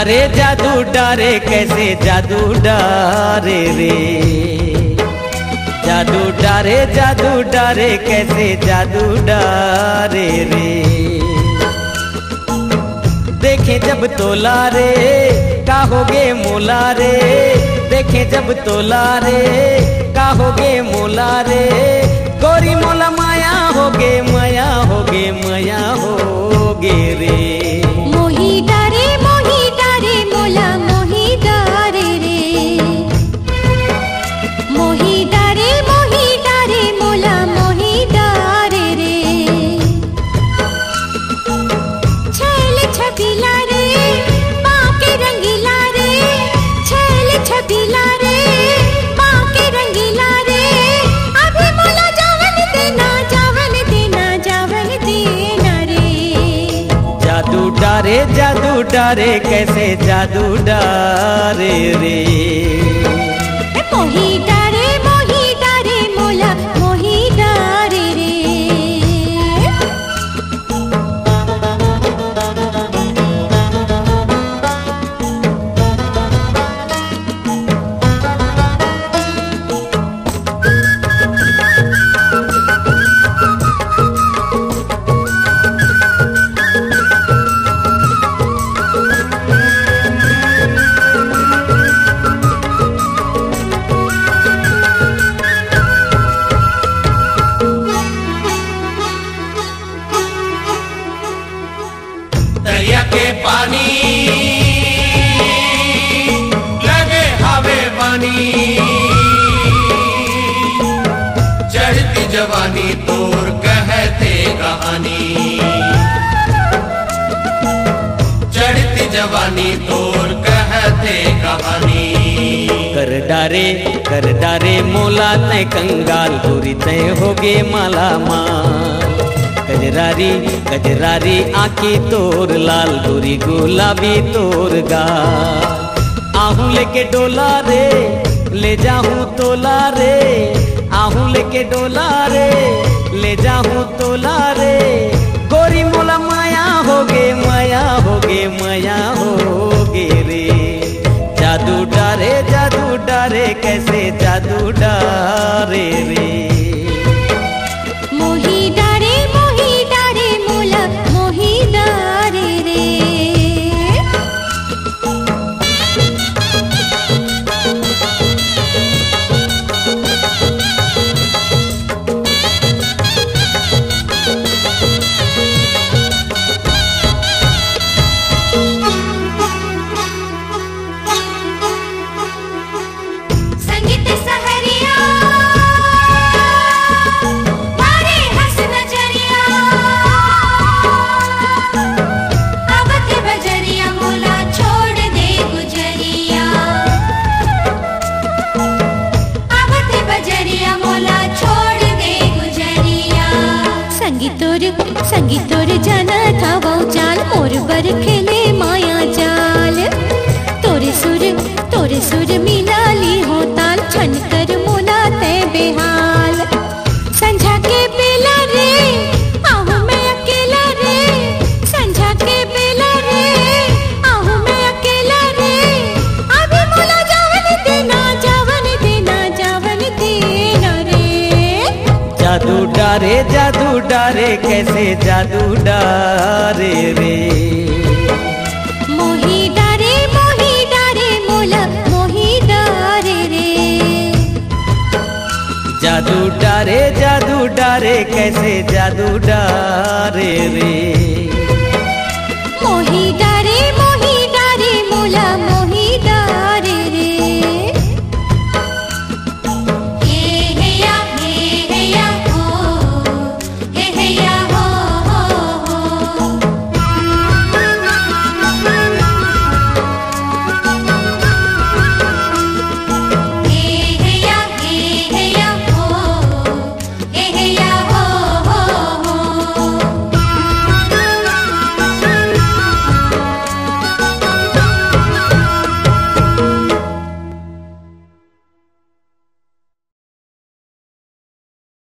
जादू डारे कैसे जादू डारे रे। जादू डारे कैसे जादू डारे रे। देखे जब तोला रे काहोगे मोला रे। देखे जब तोला रे काहोगे मोला रे। गोरी मोला माया होगे माया होगे माया होगे रे। मोही डारे मोला मोही डारे रे। मोही डारे मोला मोही डारे रे। छैल छबीला रे बाके रंगीला रे। छैल छबीला रे बाके रंगीला रे। अभी मोला जावन देना जावन देना जावन देना रे। जादू डारे कैसे जादू डारे रे। मोही डारे मोला मोही डारे रे। दरिया के पानी लगे हवे पानी। चढ़ती जवानी तोर कहते कहानी। चढ़ती जवानी तोर कहते कहानी। कर डारे मोला तय कंगाल गोरी तय होगे माला माल। गजरारी आँखी तोर लाल गोरी गुलाबी तोर गाल। आहूँ लेके डोला रे ले जाऊँ तोला रे। आहूँ लेके डोला रे ले जाऊँ तोला रे। गोरी मोला माया होगे माया होगे माया होगे रे। जादू डारे कैसे जादू डारे रे। मोही डारे मोला मोही डारे रे। संगीत सहरिया मारे हंस नजरिया। आवत बजरिया मोला छोड़ दे गुजरिया। आवत बजरिया मोला छोड़ दे गुजरिया। संगीतोर जाना था वो चाल मोर बर खेले माया जाल। तोरे सुर मिलाली हो ताल छन कर मोला ते बेहाल। संझा के बेला रे आहूँ मैं अकेला रे। संझा के बेला रे आहूँ मैं अकेला रे। अभी मोला जावन देना जावन देना जावन देना रे। जादू डारे कैसे जादू डारे रे। मोही डारे मोला मोही डारे रे। जादू डारे कैसे जादू डारे रे।